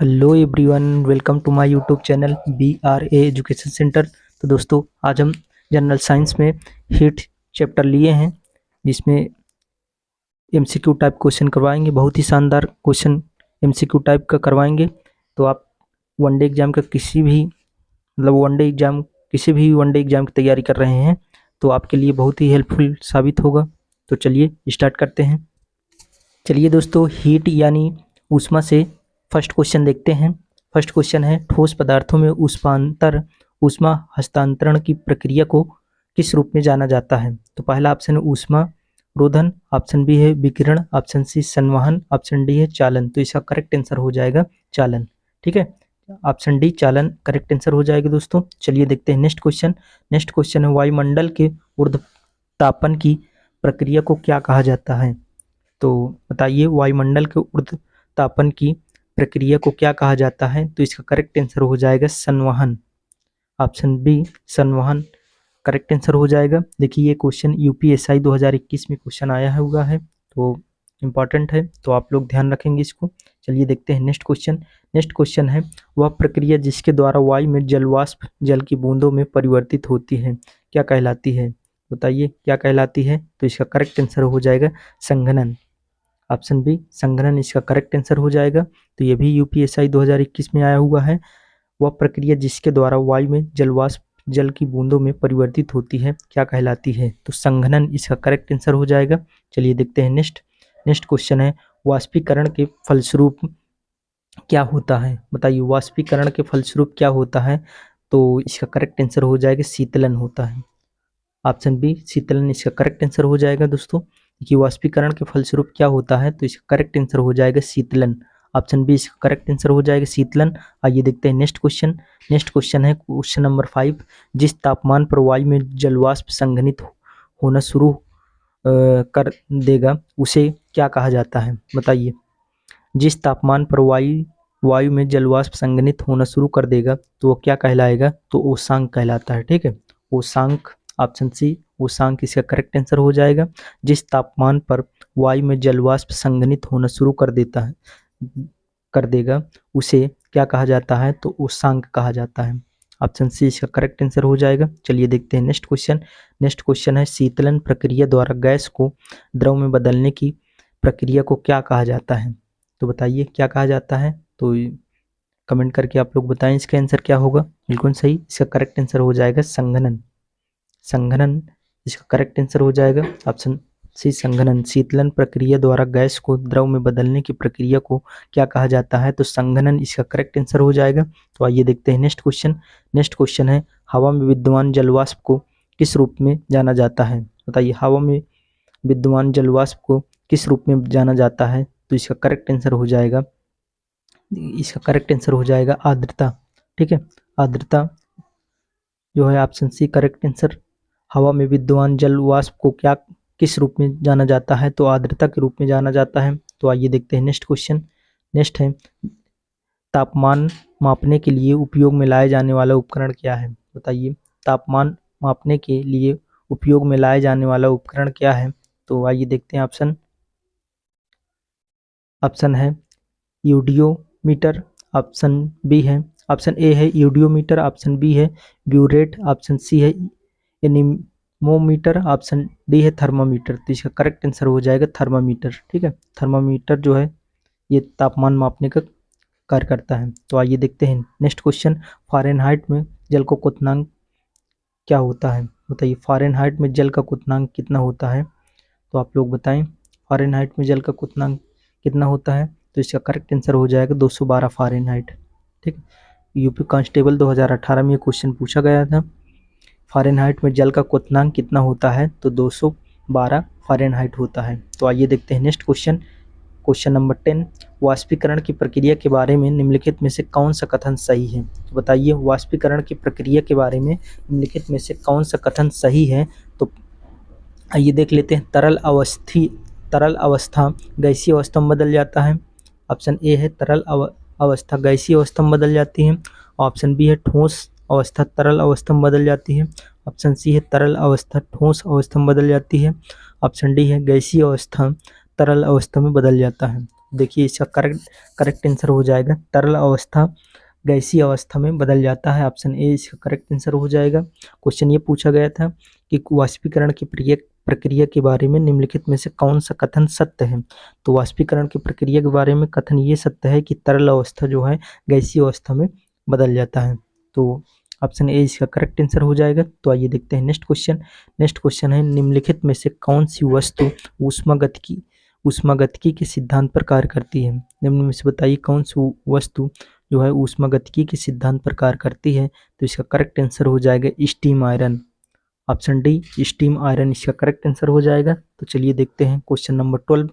Hello everyone, welcome to my YouTube channel BRA education centre. तो दोस्तों, आज हम जनरल साइंस में हीट चैप्टर लिए हैं, जिसमें MCQ टाइप क्वेश्चन करवाएंगे। बहुत ही शानदार क्वेश्चन MCQ टाइप का करवाएंगे। तो आप वनडे एग्जाम का किसी भी वनडे एग्जाम की तैयारी कर रहे हैं तो आपके लिए बहुत ही हेल्पफुल साबित होगा। तो चलिए स्टार्ट करते हैं। चलिए दोस्तों, हीट यानी ऊष्मा से फर्स्ट क्वेश्चन देखते हैं। फर्स्ट क्वेश्चन है, ठोस पदार्थों में ऊष्मा हस्तांतरण की प्रक्रिया को किस रूप में जाना जाता है? तो पहला ऑप्शन है ऊष्मा रोधन, ऑप्शन बी है विकिरण, ऑप्शन सी संवहन, ऑप्शन डी है चालन। तो इसका करेक्ट आंसर हो जाएगा चालन। ठीक है, ऑप्शन डी चालन करेक्ट आंसर हो जाएगा दोस्तों। चलिए देखते हैं नेक्स्ट क्वेश्चन। नेक्स्ट क्वेश्चन है, वायुमंडल के ऊर्ध्वतापन की प्रक्रिया को क्या कहा जाता है? तो बताइए, वायुमंडल के ऊर्ध्वतापन की प्रक्रिया को क्या कहा जाता है? तो इसका करेक्ट आंसर हो जाएगा संवहन। ऑप्शन बी संवहन करेक्ट आंसर हो जाएगा। देखिए, ये क्वेश्चन UPSI 2021 में क्वेश्चन आया हुआ है, तो इम्पॉर्टेंट है, तो आप लोग ध्यान रखेंगे इसको। चलिए देखते हैं नेक्स्ट क्वेश्चन। नेक्स्ट क्वेश्चन है, वह प्रक्रिया जिसके द्वारा वायु में जलवाष्प जल की बूंदों में परिवर्तित होती है क्या कहलाती है? बताइए क्या कहलाती है? तो इसका करेक्ट आंसर हो जाएगा संघनन। ऑप्शन बी संघनन इसका करेक्ट आंसर हो जाएगा। तो ये भी UPSI 2021 में आया हुआ है। वह प्रक्रिया जिसके द्वारा वायु में जलवाष्प जल की बूंदों में परिवर्तित होती है क्या कहलाती है? तो संघनन इसका करेक्ट आंसर हो जाएगा। चलिए देखते हैं नेक्स्ट क्वेश्चन है, वाष्पीकरण के फलस्वरूप क्या होता है? बताइए, वाष्पीकरण के फलस्वरूप क्या होता है? तो इसका करेक्ट आंसर हो जाएगा शीतलन होता है। ऑप्शन बी शीतलन इसका करेक्ट आंसर हो जाएगा दोस्तों। कि वाष्पीकरण के फलस्वरूप क्या होता है? तो इसका करेक्ट आंसर हो जाएगा शीतलन। ऑप्शन बी इसका करेक्ट आंसर हो जाएगा शीतलन। आइए देखते हैं नेक्स्ट क्वेश्चन। नेक्स्ट क्वेश्चन है क्वेश्चन नंबर 5, जिस तापमान पर वायु में जलवाष्प संघनित होना शुरू कर देगा उसे क्या कहा जाता है? बताइए, जिस तापमान पर वायु में जलवाष्प संघनित होना शुरू कर देगा तो वो क्या कहलाएगा? तो उष्मांक कहलाता है। ठीक है, उष्मांक। ऑप्शन सी उष्मांक इसका करेक्ट आंसर हो जाएगा। जिस तापमान पर वायु में जलवाष्प संघनित होना शुरू कर देगा उसे क्या कहा जाता है? तो उष्मांक कहा जाता है। ऑप्शन सी इसका करेक्ट आंसर हो जाएगा। चलिए देखते हैं नेक्स्ट क्वेश्चन। नेक्स्ट क्वेश्चन है, शीतलन प्रक्रिया द्वारा गैस को द्रव में बदलने की प्रक्रिया को क्या कहा जाता है? तो बताइए क्या कहा जाता है? तो कमेंट करके आप लोग बताएं इसका आंसर क्या होगा। बिल्कुल सही, इसका करेक्ट आंसर हो जाएगा संघनन। संघनन इसका करेक्ट आंसर हो जाएगा। ऑप्शन सी संघनन। शीतलन प्रक्रिया द्वारा गैस को द्रव में बदलने की प्रक्रिया को क्या कहा जाता है? तो संघनन इसका करेक्ट आंसर हो जाएगा। तो आइए देखते हैं नेक्स्ट क्वेश्चन। नेक्स्ट क्वेश्चन है, हवा में विद्यमान जलवाष्प को किस रूप में जाना जाता है? बताइए, हवा में विद्यमान जलवाष्प को किस रूप में जाना जाता है? तो इसका करेक्ट आंसर हो जाएगा आर्द्रता। ठीक है, आर्द्रता जो है ऑप्शन सी करेक्ट आंसर। हवा में विद्यमान जल वाष्प को किस रूप में जाना जाता है? तो आर्द्रता के रूप में जाना जाता है। तो आइए देखते हैं नेक्स्ट क्वेश्चन। नेक्स्ट है, तापमान मापने के लिए उपयोग में लाए जाने वाला उपकरण क्या है? बताइए, तापमान मापने के लिए उपयोग में लाए जाने वाला उपकरण क्या है? तो आइए देखते हैं ऑप्शन है यूडियोमीटर, ऑप्शन बी है, ऑप्शन ए है यूडियोमीटर, ऑप्शन बी है ब्यूरेट, ऑप्शन सी है एनीमोमीटर, ऑप्शन डी है थर्मामीटर। तो इसका करेक्ट आंसर हो जाएगा थर्मामीटर। ठीक है, थर्मामीटर जो है ये तापमान मापने का कार्य करता है। तो आइए देखते हैं नेक्स्ट क्वेश्चन। फ़ारेनहाइट में जल का क्वथनांक क्या होता है? बताइए, फ़ारेनहाइट में जल का क्वथनांक कितना होता है? तो आप लोग बताएं, फ़ारेनहाइट में जल का क्वथनांक कितना होता है? तो इसका करेक्ट आंसर हो जाएगा 212 फ़ारेनहाइट। ठीक, यूपी कांस्टेबल 2018 में ये क्वेश्चन पूछा गया था। फ़ारेनहाइट में जल का क्वथनांक कितना होता है? तो 212 फ़ारेनहाइट होता है। तो आइए देखते हैं नेक्स्ट क्वेश्चन। क्वेश्चन नंबर 10, वाष्पीकरण की प्रक्रिया के बारे में निम्नलिखित में से कौन सा कथन सही है? तो बताइए, वाष्पीकरण की प्रक्रिया के बारे में निम्नलिखित में से कौन सा कथन सही है? तो आइए देख लेते हैं। तरल अवस्था गैसीय अवस्था में बदल जाता है। ऑप्शन ए है तरल अवस्था गैसीय अवस्था में बदल जाती है। ऑप्शन बी है ठोस अवस्था तरल अवस्था में बदल जाती है। ऑप्शन सी है तरल अवस्था ठोस अवस्था में बदल जाती है। ऑप्शन डी है गैसीय अवस्था तरल अवस्था में बदल जाता है। देखिए इसका करेक्ट आंसर हो जाएगा तरल अवस्था गैसीय अवस्था में बदल जाता है। ऑप्शन ए इसका करेक्ट आंसर हो जाएगा। क्वेश्चन ये पूछा गया था कि वाष्पीकरण की प्रक्रिया के बारे में निम्नलिखित में से कौन सा कथन सत्य है। तो वाष्पीकरण की प्रक्रिया के बारे में कथन ये सत्य है कि तरल अवस्था जो है गैसीय अवस्था में बदल जाता है। तो ऑप्शन ए इसका करेक्ट आंसर हो जाएगा। तो आइए देखते हैं नेक्स्ट क्वेश्चन। नेक्स्ट क्वेश्चन है निम्नलिखित में से कौन सी वस्तु ऊष्मागतिकी के सिद्धांत पर कार्य करती है। निम्न में से बताइए कौन सी वस्तु जो है ऊष्मागतिकी के सिद्धांत पर कार्य करती है। तो इसका करेक्ट आंसर हो जाएगा steam iron. Option D steam iron इसका करेक्ट आंसर हो जाएगा। तो चलिए देखते हैं क्वेश्चन नंबर 12।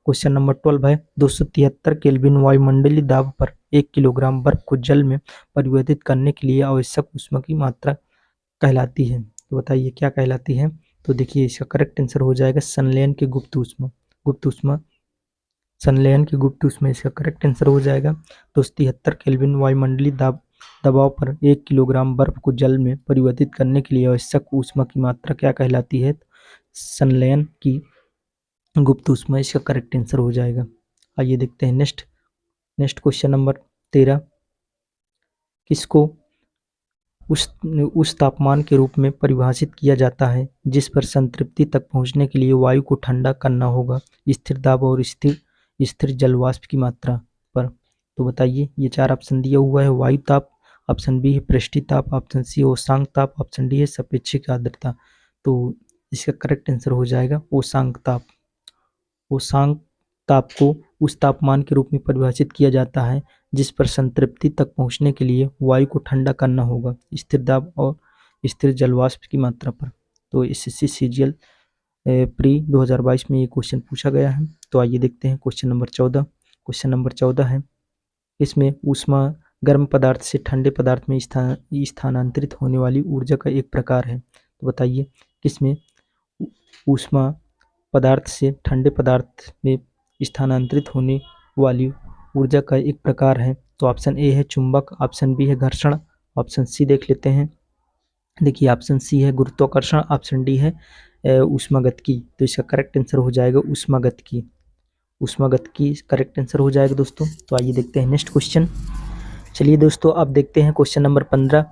क्वेश्चन नंबर 12 है 273 केल्विन वायुमंडलीय दाब पर 1 किलोग्राम बर्फ को जल में परिवर्तित करने के लिए आवश्यक ऊष्मा की मात्रा कहलाती है। तो बताइए क्या कहलाती है। तो देखिए इसका करेक्ट आंसर हो जाएगा संलयन की संलयन की गुप्त ऊष्मा इसका करेक्ट आंसर हो जाएगा। 273 केल्विन वायुमंडलीय दबाव पर 1 किलोग्राम बर्फ को जल में परिवर्तित करने के लिए आवश्यक ऊष्मा की मात्रा क्या कहलाती है। संलयन की गुप्त ऊष्मा इसका करेक्ट आंसर हो जाएगा। आइए देखते हैं नेक्स्ट क्वेश्चन नंबर 13। किसको उस तापमान के रूप में परिभाषित किया जाता है जिस पर संतृप्ति तक पहुंचने के लिए वायु को ठंडा करना होगा, स्थिर दाब और स्थिर जल वाष्प की मात्रा पर। तो बताइए ये 4 ऑप्शन दिया हुआ है। वायु ताप, ऑप्शन बी है पृष्ठीय ताप, ऑप्शन सी ओसांक ताप, ऑप्शन डी है सापेक्षिक आर्द्रता। तो इसका करेक्ट आंसर हो जाएगा ओसांक ताप। ओसांक ताप को उस तापमान के रूप में परिभाषित किया जाता है जिस पर संतृप्ति तक पहुंचने के लिए वायु को ठंडा करना होगा, स्थिर दाब और स्थिर जलवाष्प की मात्रा पर। तो एसएससी सीजीएल प्री 2022 में ये क्वेश्चन पूछा गया है। तो आइए देखते हैं क्वेश्चन नंबर 14। क्वेश्चन नंबर 14 है इसमें ऊष्मा गर्म पदार्थ से ठंडे पदार्थ में स्थानांतरित होने वाली ऊर्जा का एक प्रकार है। तो बताइए किसमें ऊष्मा पदार्थ से ठंडे पदार्थ में स्थानांतरित होने वाली ऊर्जा का एक प्रकार है। तो ऑप्शन ए है चुंबक, ऑप्शन बी है घर्षण, ऑप्शन सी देख लेते हैं। देखिए ऑप्शन सी है गुरुत्वाकर्षण, ऑप्शन डी है ऊष्मागतिकी। तो इसका करेक्ट आंसर हो जाएगा ऊष्मागतिकी करेक्ट आंसर हो जाएगा दोस्तों। तो आइए देखते हैं नेक्स्ट क्वेश्चन। चलिए दोस्तों अब देखते हैं क्वेश्चन नंबर 15।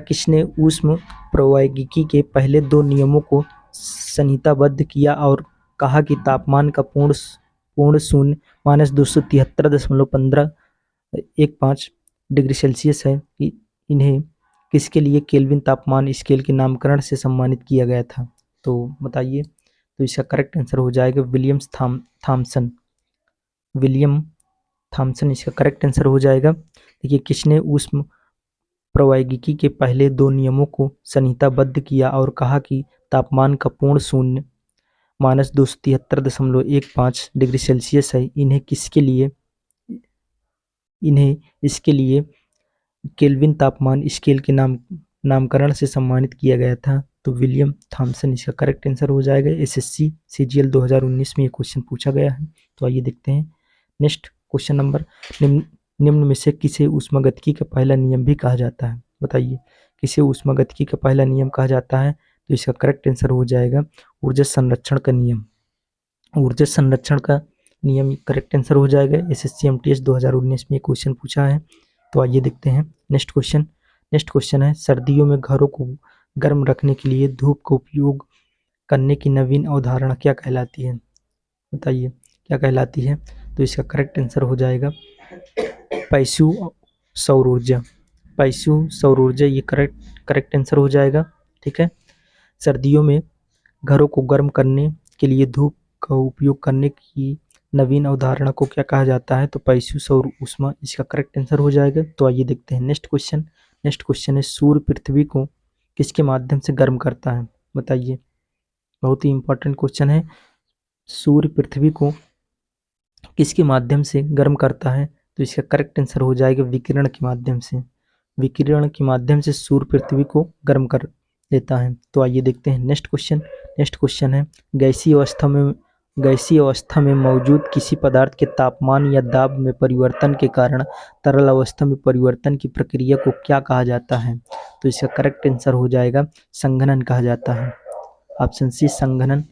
किसने ऊष्म प्रवैगिकी के पहले 2 नियमों को संहिताबद्ध किया और कहा कि तापमान का पूर्ण शून्य -273.1515 डिग्री सेल्सियस है कि इन्हें किसके लिए केल्विन तापमान स्केल के नामकरण से सम्मानित किया गया था। तो बताइए। तो इसका करेक्ट आंसर हो जाएगा विलियम थॉमसन इसका करेक्ट आंसर हो जाएगा। देखिए किसने ऊष्म प्रवैगिकी के पहले 2 नियमों को संहिताबद्ध किया और कहा कि तापमान का पूर्ण शून्य -273.15 डिग्री सेल्सियस है, इन्हें इसके लिए केल्विन तापमान स्केल के नामकरण से सम्मानित किया गया था। तो विलियम थॉमसन इसका करेक्ट आंसर हो जाएगा। एसएससी सीजीएल 2019 में ये क्वेश्चन पूछा गया है। तो आइए देखते हैं नेक्स्ट क्वेश्चन नंबर। निम्न में से किसे ऊष्मागतिकी का पहला नियम भी कहा जाता है। बताइए किसे ऊष्मागतिकी का पहला नियम कहा जाता है। तो इसका करेक्ट आंसर हो जाएगा ऊर्जा संरक्षण का नियम। ऊर्जा संरक्षण का नियम करेक्ट आंसर हो जाएगा। एसएससी एमटीएस 2019 में क्वेश्चन पूछा है। तो आइए देखते हैं नेक्स्ट क्वेश्चन है सर्दियों में घरों को गर्म रखने के लिए धूप का उपयोग करने की नवीन अवधारणा क्या कहलाती है। बताइए क्या कहलाती है। तो इसका करेक्ट आंसर हो जाएगा पैसिव सौर ऊर्जा ये करेक्ट आंसर हो जाएगा। ठीक है। सर्दियों में घरों को गर्म करने के लिए धूप का उपयोग करने की नवीन अवधारणा को क्या कहा जाता है। तो पैसिव सौर ऊष्मा इसका करेक्ट आंसर हो जाएगा। तो आइए देखते हैं नेक्स्ट क्वेश्चन है सूर्य पृथ्वी को किसके माध्यम से गर्म करता है। बताइए बहुत ही इंपॉर्टेंट क्वेश्चन है। सूर्य पृथ्वी को किसके माध्यम से गर्म करता है। तो इसका करेक्ट आंसर हो जाएगा विकिरण के माध्यम से सूर्य पृथ्वी को गर्म कर देता है। तो आइए देखते हैं नेक्स्ट क्वेश्चन है गैसीय अवस्था में मौजूद किसी पदार्थ के तापमान या दाब में परिवर्तन के कारण तरल अवस्था में परिवर्तन की प्रक्रिया को क्या कहा जाता है। तो इसका करेक्ट आंसर हो जाएगा संघनन कहा जाता है। ऑप्शन सी संघनन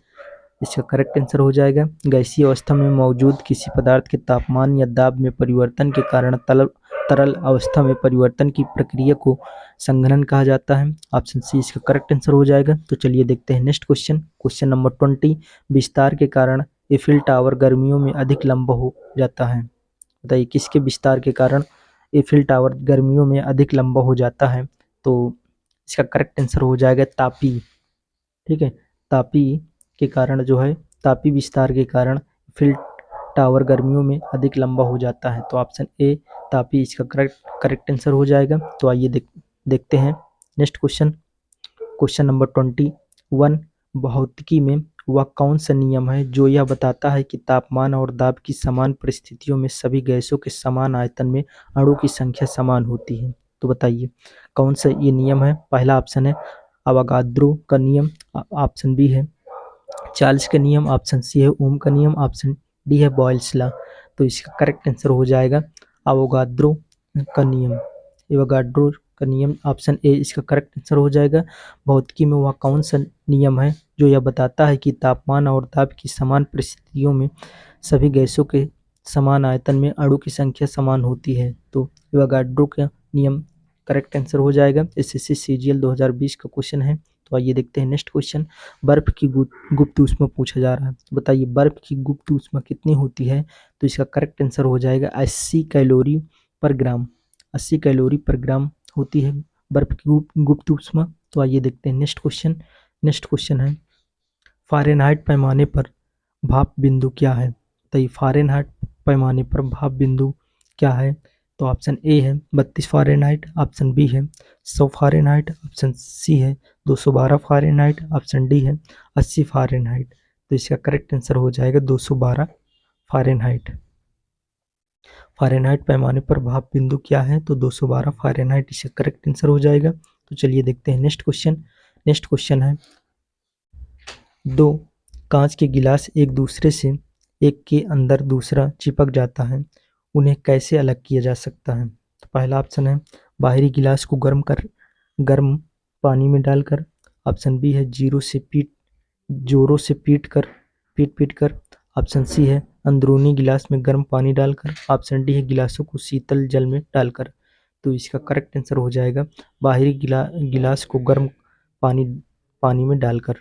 इसका करेक्ट आंसर हो जाएगा गैसीय अवस्था में मौजूद किसी पदार्थ के तापमान या दाब में परिवर्तन के कारण तरल अवस्था में परिवर्तन की प्रक्रिया को संघनन कहा जाता है। ऑप्शन सी इसका करेक्ट आंसर हो जाएगा। तो चलिए देखते हैं नेक्स्ट क्वेश्चन। क्वेश्चन नंबर 20, विस्तार के कारण eiffel टावर गर्मियों में अधिक लंबा हो जाता है। बताइए किसके विस्तार के कारण eiffel टावर गर्मियों में अधिक लंबा हो जाता है। तो इसका करेक्ट आंसर हो जाएगा तापी। ठीक है, तापी के कारण जो है, तापी विस्तार के कारण eiffel टावर गर्मियों में अधिक लंबा हो जाता है। तो ऑप्शन ए तापी इसका करेक्ट आंसर हो जाएगा। तो आइए देखते हैं नेक्स्ट क्वेश्चन। क्वेश्चन नंबर 21, भौतिकी में वह कौन सा नियम है जो यह बताता है कि तापमान और दाब की समान परिस्थितियों में सभी गैसों के समान आयतन में अणु की संख्या समान होती है। तो बताइए कौन सा ये नियम है। पहला ऑप्शन है अवोगाद्रो का नियम, ऑप्शन बी है चार्ल्स का नियम, ऑप्शन सी है ओम का नियम, ऑप्शन डी है बॉयल्स लॉ। तो इसका करेक्ट आंसर हो जाएगा अवोगाद्रो का नियम। एवोगाड्रो का नियम ऑप्शन ए इसका करेक्ट आंसर हो जाएगा। भौतिकी में वह कौन सा नियम है जो यह बताता है कि तापमान और दाब की समान परिस्थितियों में सभी गैसों के समान आयतन में अणु की संख्या समान होती है। तो एवोगाड्रो का नियम करेक्ट आंसर हो जाएगा। एसएससी सीजीएल 2020 का क्वेश्चन है। तो आइए देखते हैं नेक्स्ट क्वेश्चन। बर्फ की गुप्त ऊष्मा पूछा जा रहा है। बताइए बर्फ की गुप्त ऊष्मा कितनी होती है। तो इसका करेक्ट आंसर हो जाएगा 80 कैलोरी पर ग्राम। 80 कैलोरी पर ग्राम होती है बर्फ की गुप्त ऊष्मा। तो आइए देखते हैं नेक्स्ट क्वेश्चन। नेक्स्ट क्वेश्चन है फ़ारेनहाइट पैमाने पर भाप बिंदु क्या है। तो ये फ़ारेनहाइट पैमाने पर भाप बिंदु क्या है। तो ऑप्शन ए है 32 फ़ारेनहाइट, ऑप्शन बी है 100 फ़ारेनहाइट, ऑप्शन सी है 212 फ़ारेनहाइट, ऑप्शन डी है 80 फ़ारेनहाइट। तो इसका करेक्ट आंसर हो जाएगा 212 फ़ारेनहाइट। फ़ारेनहाइट पैमाने पर भाप बिंदु क्या है। तो 212 फ़ारेनहाइट इसका करेक्ट आंसर हो जाएगा। तो चलिए देखते हैं नेक्स्ट क्वेश्चन। नेक्स्ट क्वेश्चन है दो कांच के गिलास एक दूसरे से एक के अंदर दूसरा चिपक जाता है, उन्हें कैसे अलग किया जा सकता है। तो पहला ऑप्शन है बाहरी गिलास को गर्म पानी में डालकर, ऑप्शन बी है जोरों से पीट कर, ऑप्शन सी है अंदरूनी गिलास में गर्म पानी डालकर, ऑप्शन डी है गिलासों को शीतल जल में डालकर। तो इसका करेक्ट आंसर हो जाएगा बाहरी गिलास को गर्म पानी में डालकर।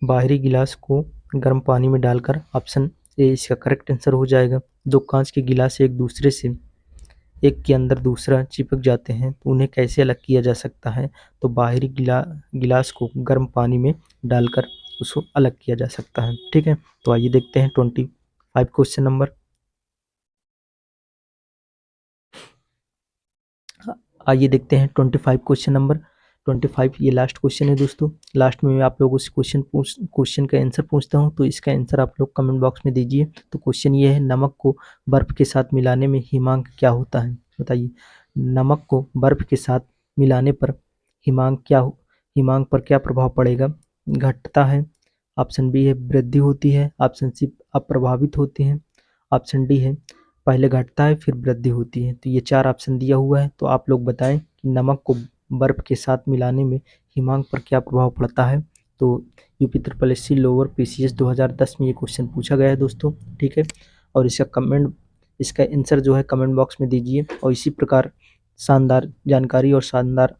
बाहरी गिलास को गर्म पानी में डालकर, ऑप्शन ए इसका करेक्ट आंसर हो जाएगा। दो कांच के गिलास एक दूसरे से एक के अंदर दूसरा चिपक जाते हैं तो उन्हें कैसे अलग किया जा सकता है। तो बाहरी गिलास को गर्म पानी में डालकर उसको अलग किया जा सकता है। ठीक है, तो आइए देखते हैं 25 क्वेश्चन नंबर। आइए देखते हैं 25 क्वेश्चन नंबर। 25 ये लास्ट क्वेश्चन है दोस्तों। लास्ट में मैं आप लोगों से क्वेश्चन का आंसर पूछता हूँ, तो इसका आंसर आप लोग कमेंट बॉक्स में दीजिए। तो क्वेश्चन ये है नमक को बर्फ के साथ मिलाने में हिमांक क्या होता है। बताइए नमक को बर्फ के साथ मिलाने पर हिमांक पर क्या प्रभाव पड़ेगा। घटता है, ऑप्शन बी है वृद्धि होती है, ऑप्शन सी अप्रभावित होती है, ऑप्शन डी है पहले घटता है फिर वृद्धि होती है। तो ये 4 ऑप्शन दिया हुआ है। तो आप लोग बताएं कि नमक को बर्फ के साथ मिलाने में हिमांक पर क्या प्रभाव पड़ता है। तो यूपी SSC लोअर PCS 2010 में ये क्वेश्चन पूछा गया है दोस्तों। ठीक है, और इसका आंसर जो है कमेंट बॉक्स में दीजिए। और इसी प्रकार शानदार जानकारी और शानदार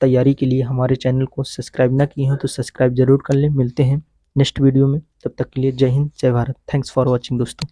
तैयारी के लिए हमारे चैनल को सब्सक्राइब ना किए हो तो सब्सक्राइब जरूर कर लें। मिलते हैं नेक्स्ट वीडियो में, तब तक के लिए जय हिंद जय भारत। थैंक्स फॉर वॉचिंग दोस्तों।